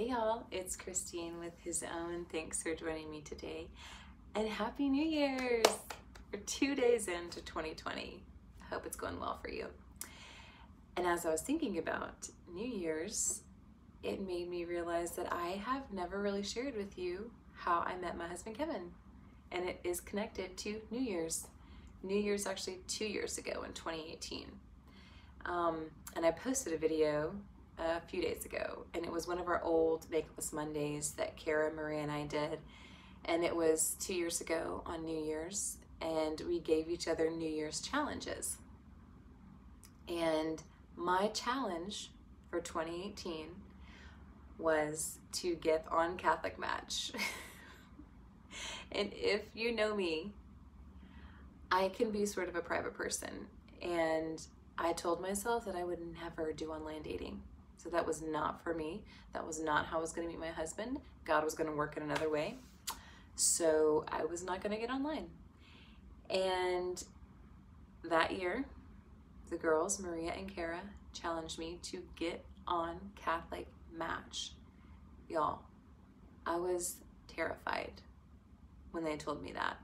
Hey y'all, it's Christine with His Own. Thanks for joining me today. And Happy New Year's! We're 2 days into 2020. I hope it's going well for you. And as I was thinking about New Year's, it made me realize that I have never really shared with you how I met my husband Kevin. And it is connected to New Year's. New Year's actually 2 years ago in 2018. And I posted a video a few days ago, and it was one of our old Makeless Mondays that Kara, Maria, and I did. And it was 2 years ago on New Year's, and we gave each other New Year's challenges. And my challenge for 2018 was to get on Catholic Match. And if you know me, I can be sort of a private person, and I told myself that I would never do online dating. So that was not for me. That was not how I was going to meet my husband. God was going to work in another way. So I was not going to get online. And that year, the girls, Maria and Kara, challenged me to get on Catholic Match. Y'all, I was terrified when they told me that.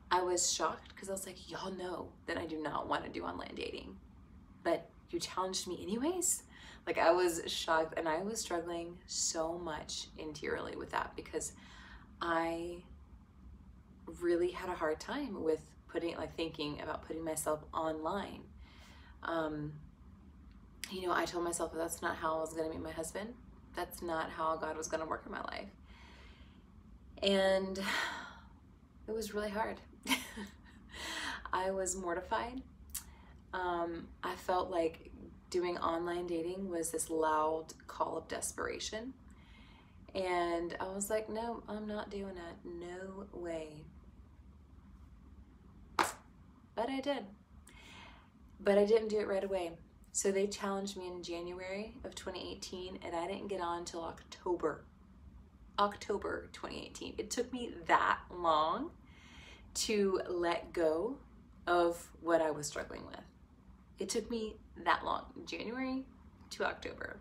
I was shocked because I was like, y'all know that I do not want to do online dating, but you challenged me anyways? Like, I was shocked, and I was struggling so much interiorly with that because I really had a hard time with thinking about putting myself online. I told myself that that's not how I was going to meet my husband. That's not how God was going to work in my life. And it was really hard. I was mortified. I felt like doing online dating was this loud call of desperation. And I was like, no, I'm not doing it. No way. But I did. But I didn't do it right away. So they challenged me in January of 2018, and I didn't get on until October 2018. It took me that long to let go of what I was struggling with. It took me that long, January to October.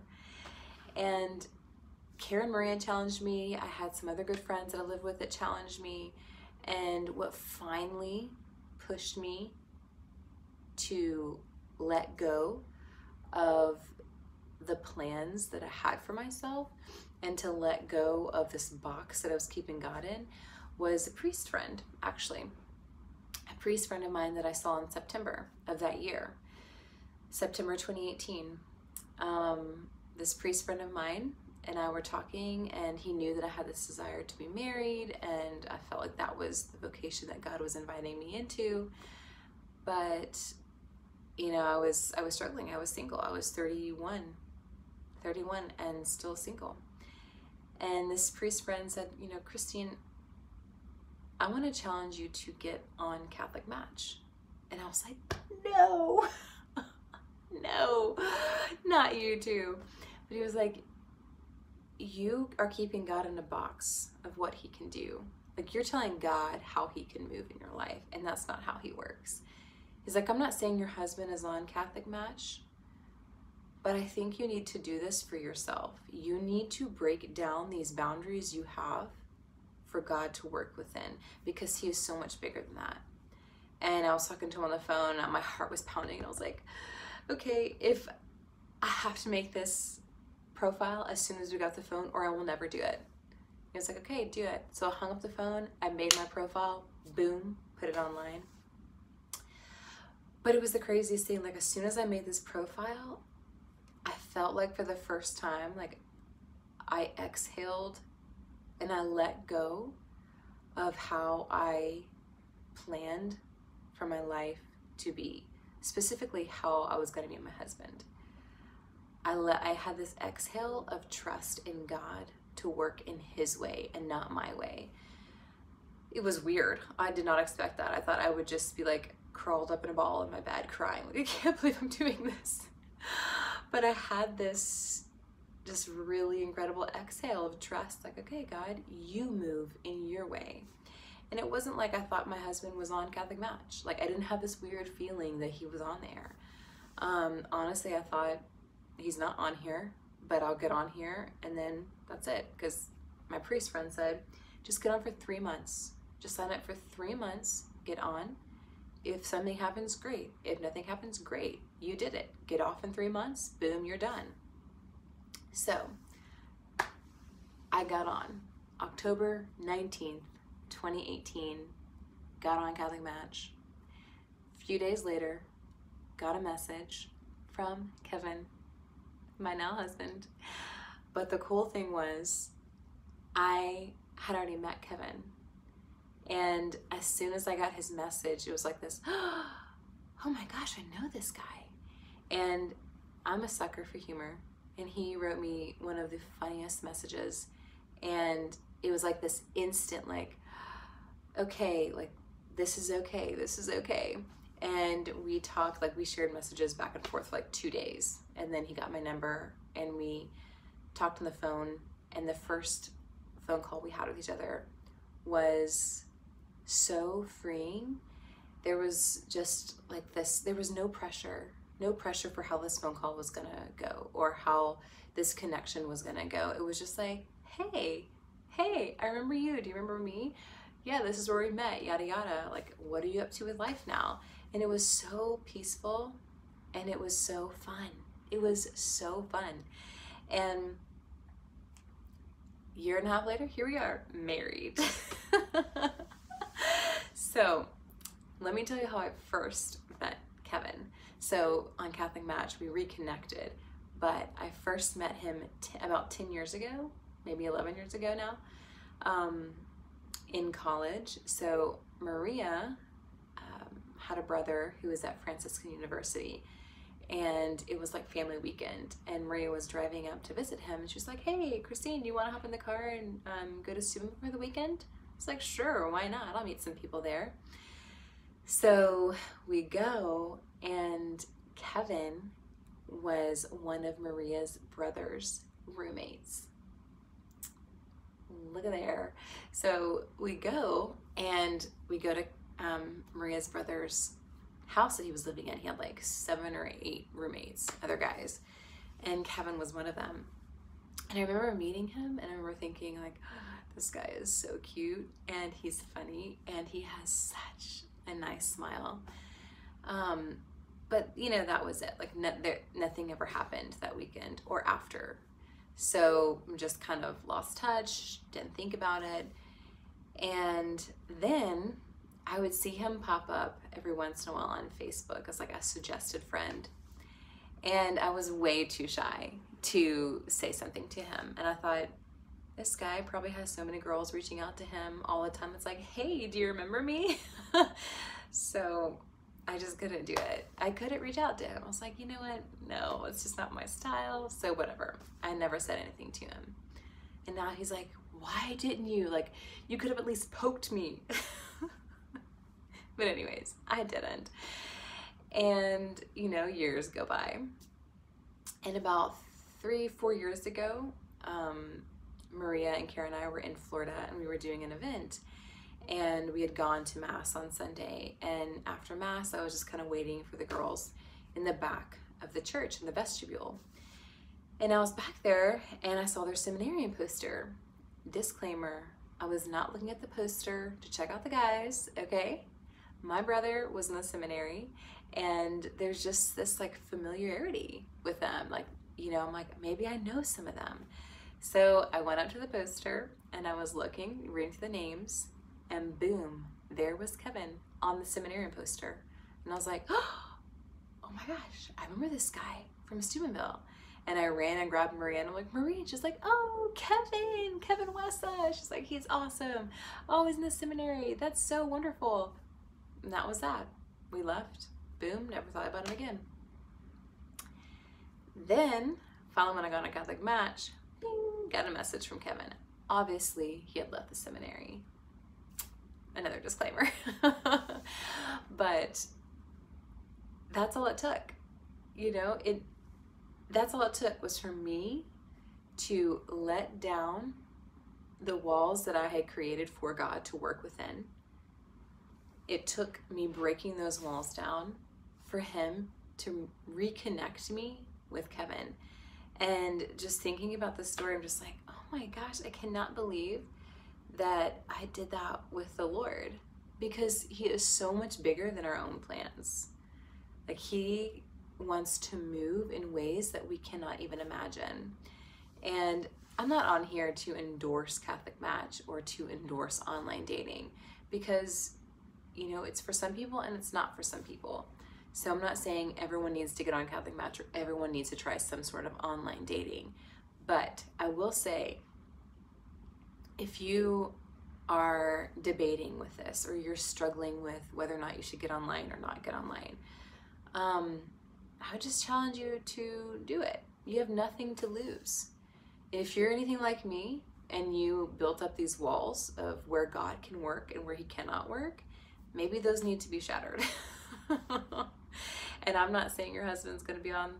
And Karen Maria challenged me. I had some other good friends that I lived with that challenged me. And what finally pushed me to let go of the plans that I had for myself and to let go of this box that I was keeping God in was a priest friend, actually. A priest friend of mine that I saw in September of that year, September 2018. This priest friend of mine and I were talking, and he knew that I had this desire to be married, and I felt like that was the vocation that God was inviting me into. But I was struggling. I was single. I was 31 and still single. And this priest friend said, Christine, I want to challenge you to get on Catholic Match. And I was like, no, no, not you too. But he was like, you are keeping God in a box of what he can do. Like, you're telling God how he can move in your life, and that's not how he works. He's like, I'm not saying your husband is on Catholic Match, but I think you need to do this for yourself. You need to break down these boundaries you have for God to work within, because he is so much bigger than that. And I was talking to him on the phone, and my heart was pounding, and I was like, okay, if I have to make this profile as soon as we got off the phone, or I will never do it. He was like, okay, do it. So I hung up the phone, I made my profile, boom, put it online. But it was the craziest thing. Like, as soon as I made this profile, I felt like for the first time, like, I exhaled and I let go of how I planned for my life to be, specifically how I was going to meet my husband. I had this exhale of trust in God to work in his way and not my way. It was weird. I did not expect that. I thought I would just be like curled up in a ball in my bed crying. Like, I can't believe I'm doing this. But I had this just really incredible exhale of trust. Like, okay, God, you move in your way. And it wasn't like I thought my husband was on Catholic Match. Like, I didn't have this weird feeling that he was on there. Honestly, I thought, he's not on here. but I'll get on here and then that's it. Because my priest friend said, just get on for 3 months. Just sign up for 3 months, get on. If something happens, great. If nothing happens, great. You did it. Get off in 3 months, boom, you're done. So I got on October 19th, 2018, got on Catholic Match. A few days later, got a message from Kevin, my now husband. But the cool thing was, I had already met Kevin. And as soon as I got his message, it was like this, oh my gosh, I know this guy. And I'm a sucker for humor. And he wrote me one of the funniest messages. And it was like this instant, like, okay, like, this is okay, this is okay. And we talked, like, we shared messages back and forth for like 2 days. And then he got my number and we talked on the phone. And the first phone call we had with each other was so freeing. There was just like this, there was no pressure for how this phone call was gonna go or how this connection was gonna go. It was just like, hey, I remember you. Do you remember me? Yeah, this is where we met, yada, yada. Like, what are you up to with life now? And it was so peaceful and it was so fun. It was so fun. And a year and a half later, here we are, married. So let me tell you how I first met Kevin. So on Catholic Match, we reconnected, but I first met him about 10 years ago, maybe 11 years ago now, in college. So Maria had a brother who was at Franciscan University, and it was like family weekend, and Maria was driving up to visit him, and she was like, hey, Christine, do you want to hop in the car and go to Steubenville for the weekend? I was like, sure, why not? I'll meet some people there. So we go, and Kevin was one of Maria's brother's roommates. Look at there. So we go, and we go to Maria's brother's house that he was living in. He had like 7 or 8 roommates, other guys, and Kevin was one of them. And I remember meeting him, and I remember thinking, like, oh, this guy is so cute, and he's funny, and he has such a nice smile. But you know, that was it. Like, nothing ever happened that weekend or after. So just kind of lost touch, didn't think about it. And then I would see him pop up every once in a while on Facebook as like a suggested friend. And I was way too shy to say something to him. And I thought, this guy probably has so many girls reaching out to him all the time. It's like, hey, do you remember me? So I just couldn't do it. I couldn't reach out to him. I was like, you know what? No, it's just not my style. So whatever. I never said anything to him. And now he's like, why didn't you? Like, you could have at least poked me. But anyways, I didn't. And, you know, years go by. And about 3-4 years ago, Maria and Karen and I were in Florida, and we were doing an event. And we had gone to Mass on Sunday. And after Mass, I was just kind of waiting for the girls in the back of the church in the vestibule. And I was back there, and I saw their seminarian poster. Disclaimer, I was not looking at the poster to check out the guys, okay? My brother was in the seminary, and there's just this like familiarity with them. Like, you know, I'm like, maybe I know some of them. So I went up to the poster, and I was looking, reading through the names, and boom, there was Kevin on the seminarian poster. And I was like, oh my gosh, I remember this guy from Steubenville. And I ran and grabbed Maria, and I'm like, Maria, she's like, oh, Kevin Wessa. She's like, he's awesome. Oh, he's in the seminary. That's so wonderful. And that was that. We left. Boom, never thought about him again. Then, finally when I got on a Catholic Match, bing, got a message from Kevin. Obviously, he had left the seminary. Another disclaimer. But that's all it took. You know, that's all it took was for me to let down the walls that I had created for God to work within. It took me breaking those walls down for him to reconnect me with Kevin. And just thinking about this story, I'm just like, oh my gosh, I cannot believe that I did that with the Lord, because he is so much bigger than our own plans. Like, he wants to move in ways that we cannot even imagine. And I'm not on here to endorse Catholic Match or to endorse online dating, because, you know, it's for some people and it's not for some people. So I'm not saying everyone needs to get on Catholic Match or everyone needs to try some sort of online dating. But I will say, if you are debating with this, or you're struggling with whether or not you should get online or not get online, I would just challenge you to do it. You have nothing to lose. If you're anything like me and you built up these walls of where God can work and where he cannot work, maybe those need to be shattered. And I'm not saying your husband's going to be on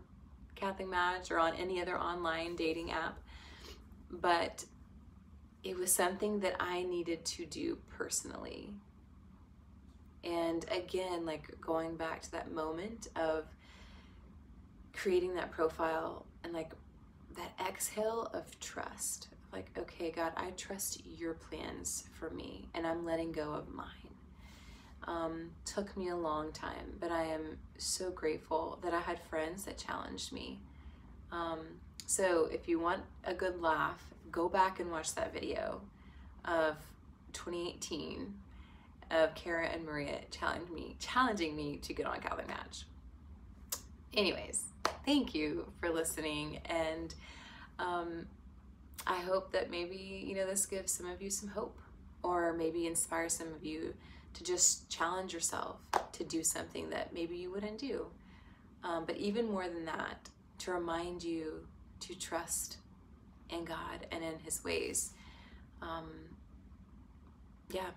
Catholic Match or on any other online dating app, but it was something that I needed to do personally. And again, like, going back to that moment of creating that profile and like that exhale of trust, like, okay, God, I trust your plans for me and I'm letting go of mine. Took me a long time, but I am so grateful that I had friends that challenged me. So if you want a good laugh, go back and watch that video of 2018 of Kara and Maria challenging me to get on Catholic Match. Anyways, thank you for listening, and I hope that maybe, you know, this gives some of you some hope, or maybe inspire some of you to just challenge yourself to do something that maybe you wouldn't do. But even more than that, to remind you to trust in God and in his ways. Yeah,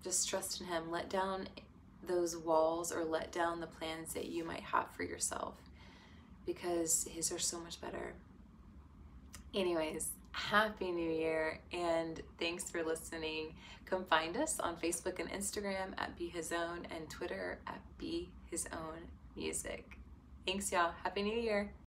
just trust in him. Let down those walls, or let down the plans that you might have for yourself, because his are so much better. Anyways, Happy New Year, and thanks for listening. Come find us on Facebook and Instagram at Be His Own, and Twitter at Be His Own Music. Thanks, y'all. Happy New Year.